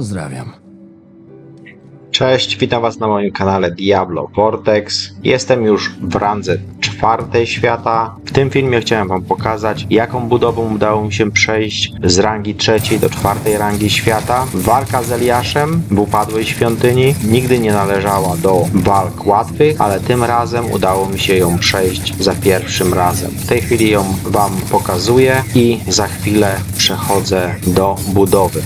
Pozdrawiam. Cześć, witam Was na moim kanale Diablo Vortex. Jestem już w randze 4 świata. W tym filmie chciałem Wam pokazać, jaką budową udało mi się przejść z rangi 3 do 4 rangi świata. Walka z Eliaszem w upadłej świątyni nigdy nie należała do walk łatwych, ale tym razem udało mi się ją przejść za pierwszym razem. W tej chwili ją Wam pokazuję i za chwilę przechodzę do budowy.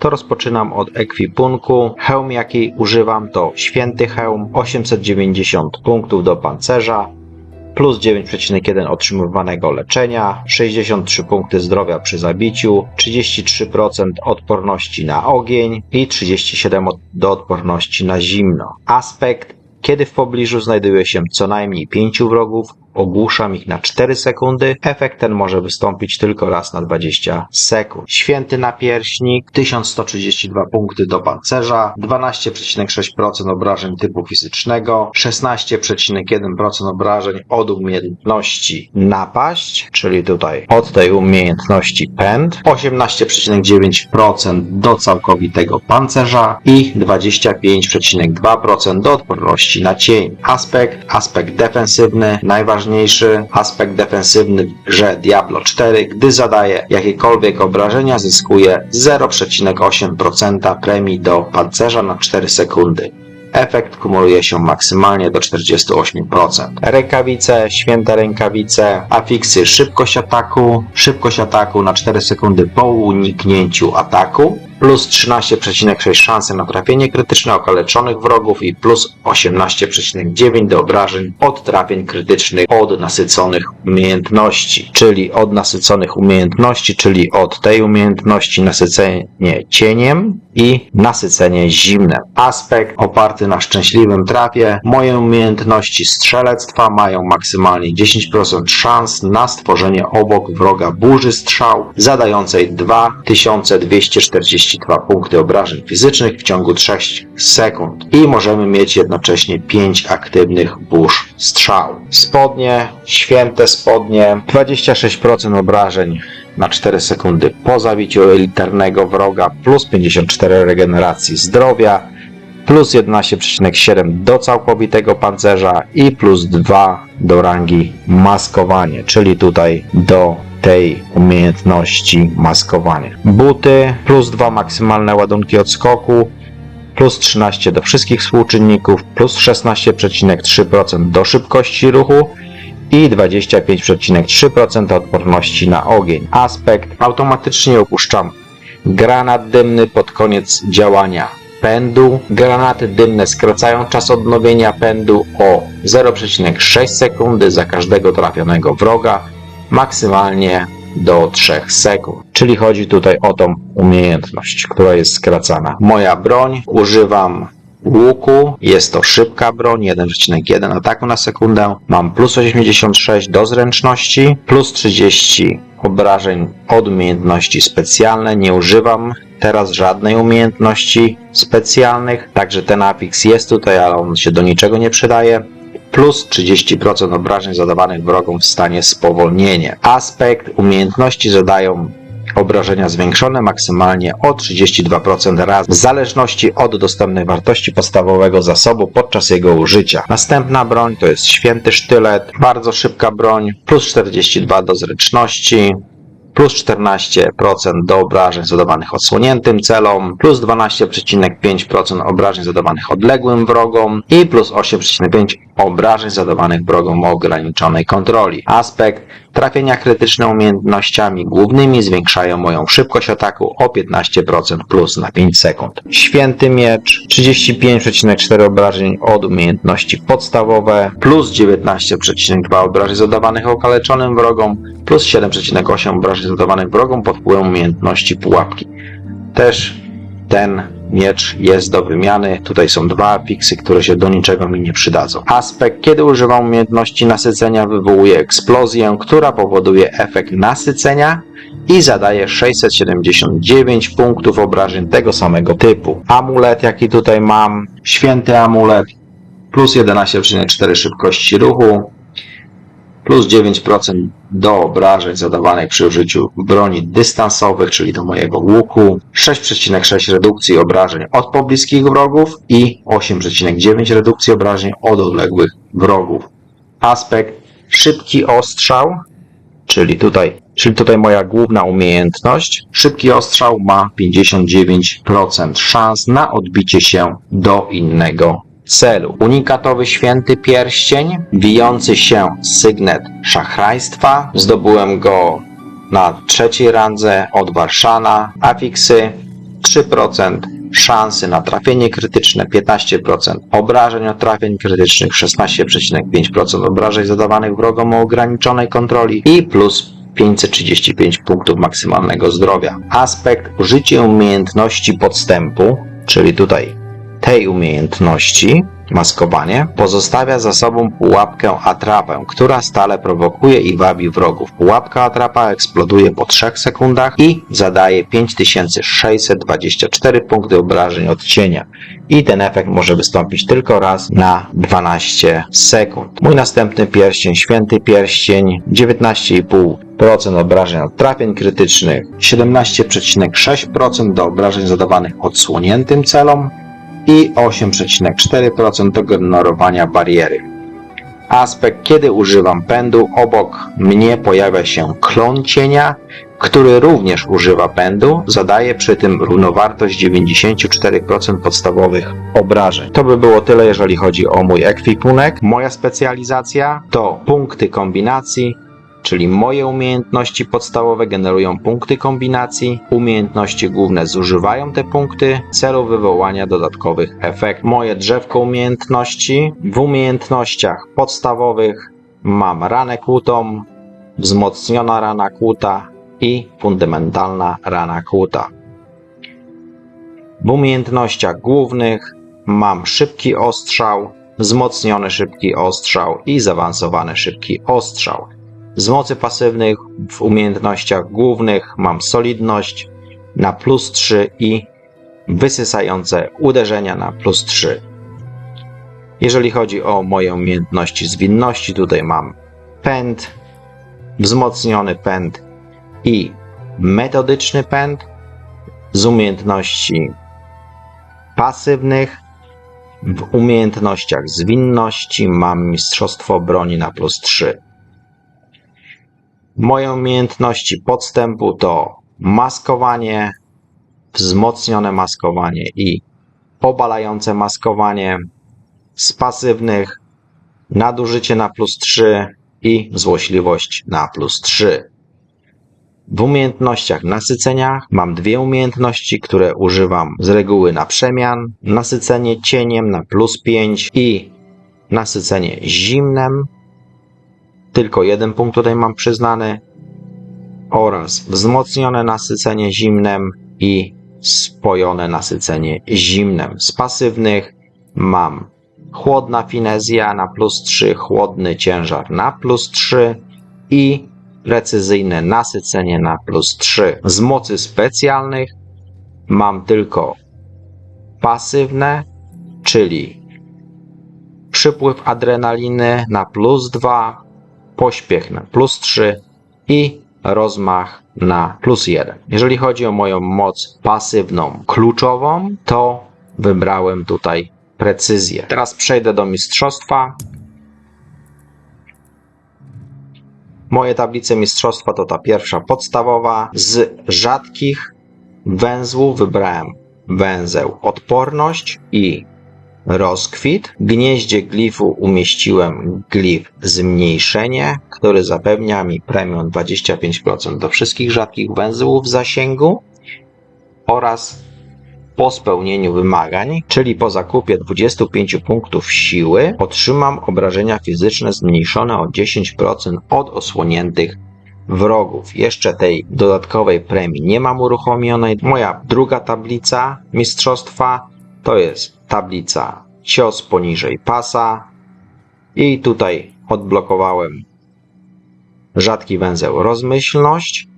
To rozpoczynam od ekwipunku. Hełm, jaki używam, to święty hełm, 890 punktów do pancerza, plus 9,1 otrzymywanego leczenia, 63 punkty zdrowia przy zabiciu, 33% odporności na ogień i 37% do odporności na zimno. Aspekt: kiedy w pobliżu znajduje się co najmniej 5 wrogów, ogłuszam ich na 4 sekundy. Efekt ten może wystąpić tylko raz na 20 sekund. Święty napierśnik, 1132 punkty do pancerza, 12,6% obrażeń typu fizycznego, 16,1% obrażeń od umiejętności napaść, czyli tutaj od tej umiejętności pęd, 18,9% do całkowitego pancerza i 25,2% do odporności na cień. Aspekt defensywny, najważniejszy aspekt defensywny w grze Diablo 4, gdy zadaje jakiekolwiek obrażenia, zyskuje 0,8% premii do pancerza na 4 sekundy. Efekt kumuluje się maksymalnie do 48%. Rękawice, święte rękawice, afiksy, szybkość ataku na 4 sekundy po uniknięciu ataku, plus 13,6 szansy na trafienie krytyczne okaleczonych wrogów i plus 18,9 do obrażeń od trafień krytycznych od nasyconych umiejętności, czyli od tej umiejętności nasycenie cieniem i nasycenie zimnem. Aspekt oparty na szczęśliwym trafie. Moje umiejętności strzelectwa mają maksymalnie 10% szans na stworzenie obok wroga burzy strzał zadającej 2242 punkty obrażeń fizycznych w ciągu 3 sekund i możemy mieć jednocześnie 5 aktywnych burz strzał. Spodnie, święte spodnie, 26% obrażeń na 4 sekundy po zabiciu elitarnego wroga, plus 54 regeneracji zdrowia, plus 11,7 do całkowitego pancerza i plus 2 do rangi maskowanie, czyli tutaj do tej umiejętności maskowanie. Buty, plus 2 maksymalne ładunki odskoku, plus 13 do wszystkich współczynników, plus 16,3% do szybkości ruchu i 25,3% odporności na ogień. Aspekt: automatycznie opuszczam granat dymny pod koniec działania pędu. Granaty dymne skracają czas odnowienia pędu o 0,6 sekundy za każdego trafionego wroga, maksymalnie do 3 sekund. Czyli chodzi tutaj o tą umiejętność, która jest skracana. Moja broń, używam łuku, jest to szybka broń, 1,1 ataku na sekundę, mam plus 86 do zręczności, plus 30 obrażeń od umiejętności specjalne, nie używam teraz żadnej umiejętności specjalnych, także ten afiks jest tutaj, ale on się do niczego nie przydaje. Plus 30% obrażeń zadawanych wrogom w stanie spowolnienia. Aspekt: umiejętności zadają obrażenia zwiększone maksymalnie o 32% razy w zależności od dostępnej wartości podstawowego zasobu podczas jego użycia. Następna broń to jest święty sztylet, bardzo szybka broń, plus 42 do zręczności, plus 14% do obrażeń zadawanych odsłoniętym celom, plus 12,5% obrażeń zadawanych odległym wrogom i plus 8,5% obrażeń zadawanych wrogom o ograniczonej kontroli. Aspekt: Trafienia krytyczne umiejętnościami głównymi zwiększają moją szybkość ataku o 15% plus na 5 sekund. Święty miecz 35,4 obrażeń od umiejętności podstawowe plus 19,2 obrażeń zadawanych okaleczonym wrogom plus 7,8 obrażeń zadawanych wrogom pod wpływem umiejętności pułapki. Też ten miecz jest do wymiany. Tutaj są dwa afiksy, które się do niczego mi nie przydadzą. Aspekt, kiedy używam umiejętności nasycenia, wywołuje eksplozję, która powoduje efekt nasycenia i zadaje 679 punktów obrażeń tego samego typu. Amulet, jaki tutaj mam, święty amulet, plus 11,4 szybkości ruchu, plus 9% do obrażeń zadawanych przy użyciu broni dystansowych, czyli do mojego łuku, 6,6 redukcji obrażeń od pobliskich wrogów i 8,9 redukcji obrażeń od odległych wrogów. Aspekt szybki ostrzał, czyli tutaj moja główna umiejętność. Szybki ostrzał ma 59% szans na odbicie się do innego celu. Unikatowy święty pierścień, wijący się sygnet szachrajstwa. Zdobyłem go na 3. randze od Warszana. Afiksy 3% szansy na trafienie krytyczne, 15% obrażeń od trafień krytycznych, 16,5% obrażeń zadawanych wrogom o ograniczonej kontroli i plus 535 punktów maksymalnego zdrowia. Aspekt użycie umiejętności podstępu, czyli tutaj tej umiejętności, maskowanie, pozostawia za sobą pułapkę atrapę, która stale prowokuje i wabi wrogów. Pułapka atrapa eksploduje po 3 sekundach i zadaje 5624 punkty obrażeń od cienia. I ten efekt może wystąpić tylko raz na 12 sekund. Mój następny pierścień, święty pierścień, 19,5% obrażeń od trafień krytycznych, 17,6% do obrażeń zadawanych odsłoniętym celom, i 8,4% do generowania bariery. Aspekt, kiedy używam pędu, obok mnie pojawia się klon cienia, który również używa pędu, zadaje przy tym równowartość 94% podstawowych obrażeń. To by było tyle, jeżeli chodzi o mój ekwipunek. Moja specjalizacja to punkty kombinacji, czyli moje umiejętności podstawowe generują punkty kombinacji, umiejętności główne zużywają te punkty w celu wywołania dodatkowych efektów. Moje drzewko umiejętności. W umiejętnościach podstawowych mam ranę kłutą, wzmocniona rana kłuta i fundamentalna rana kłuta. W umiejętnościach głównych mam szybki ostrzał, wzmocniony szybki ostrzał i zaawansowany szybki ostrzał. Z mocy pasywnych w umiejętnościach głównych mam solidność na plus 3 i wysysające uderzenia na plus 3. Jeżeli chodzi o moje umiejętności zwinności, tutaj mam pęd, wzmocniony pęd i metodyczny pęd. Z umiejętności pasywnych w umiejętnościach zwinności mam mistrzostwo broni na plus 3. Moje umiejętności podstępu to maskowanie, wzmocnione maskowanie i obalające maskowanie. Z pasywnych nadużycie na plus 3 i złośliwość na plus 3. W umiejętnościach nasycenia mam dwie umiejętności, które używam z reguły na przemian. Nasycenie cieniem na plus 5 i nasycenie zimnem. Tylko 1 punkt tutaj mam przyznany. Oraz wzmocnione nasycenie zimnem i spojone nasycenie zimnem. Z pasywnych mam chłodna finezja na plus 3, chłodny ciężar na plus 3 i precyzyjne nasycenie na plus 3. Z mocy specjalnych mam tylko pasywne, czyli przypływ adrenaliny na plus 2, pośpiech na plus 3 i rozmach na plus 1. Jeżeli chodzi o moją moc pasywną kluczową, to wybrałem tutaj precyzję. Teraz przejdę do mistrzostwa. Moje tablice mistrzostwa to ta pierwsza podstawowa. Z rzadkich węzłów wybrałem węzeł odporność i rozkwit. W gnieździe glifu umieściłem glif zmniejszenie, który zapewnia mi premię 25% do wszystkich rzadkich węzłów w zasięgu oraz po spełnieniu wymagań, czyli po zakupie 25 punktów siły, otrzymam obrażenia fizyczne zmniejszone o 10% od osłoniętych wrogów. Jeszcze tej dodatkowej premii nie mam uruchomionej. Moja druga tablica mistrzostwa to jest tablica cios poniżej pasa i tutaj odblokowałem rzadki węzeł rozmyślność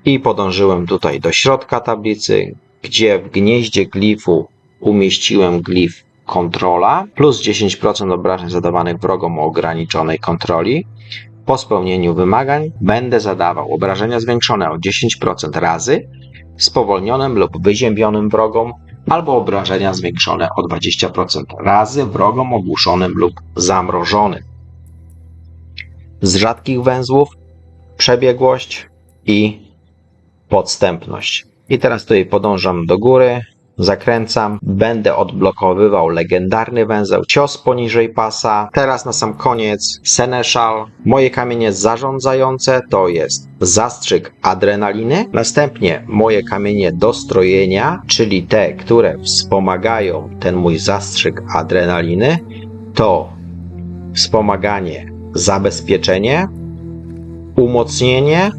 i podążyłem tutaj do środka tablicy, gdzie w gnieździe glifu umieściłem glif kontrola plus 10% obrażeń zadawanych wrogom o ograniczonej kontroli. Po spełnieniu wymagań będę zadawał obrażenia zwiększone o 10% razy spowolnionym lub wyziębionym wrogom albo obrażenia zwiększone o 20% razy wrogom ogłuszonym lub zamrożonym. Z rzadkich węzłów przebiegłość i podstępność. I teraz tutaj podążam do góry, zakręcam, będę odblokowywał legendarny węzeł cios poniżej pasa. Teraz na sam koniec Seneschal. Moje kamienie zarządzające to jest zastrzyk adrenaliny, następnie moje kamienie dostrojenia, czyli te, które wspomagają ten mój zastrzyk adrenaliny, to wspomaganie zabezpieczenie, umocnienie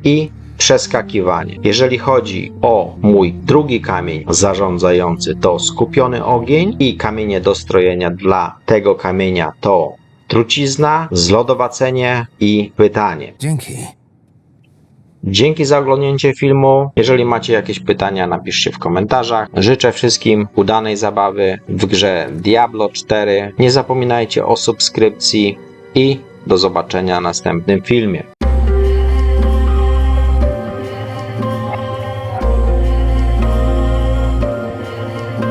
i przeskakiwanie. Jeżeli chodzi o mój drugi kamień zarządzający, to skupiony ogień i kamienie dostrojenia dla tego kamienia to trucizna, zlodowacenie i pytanie. Dzięki za oglądnięcie filmu. Jeżeli macie jakieś pytania, napiszcie w komentarzach. Życzę wszystkim udanej zabawy w grze Diablo 4. Nie zapominajcie o subskrypcji i do zobaczenia w następnym filmie.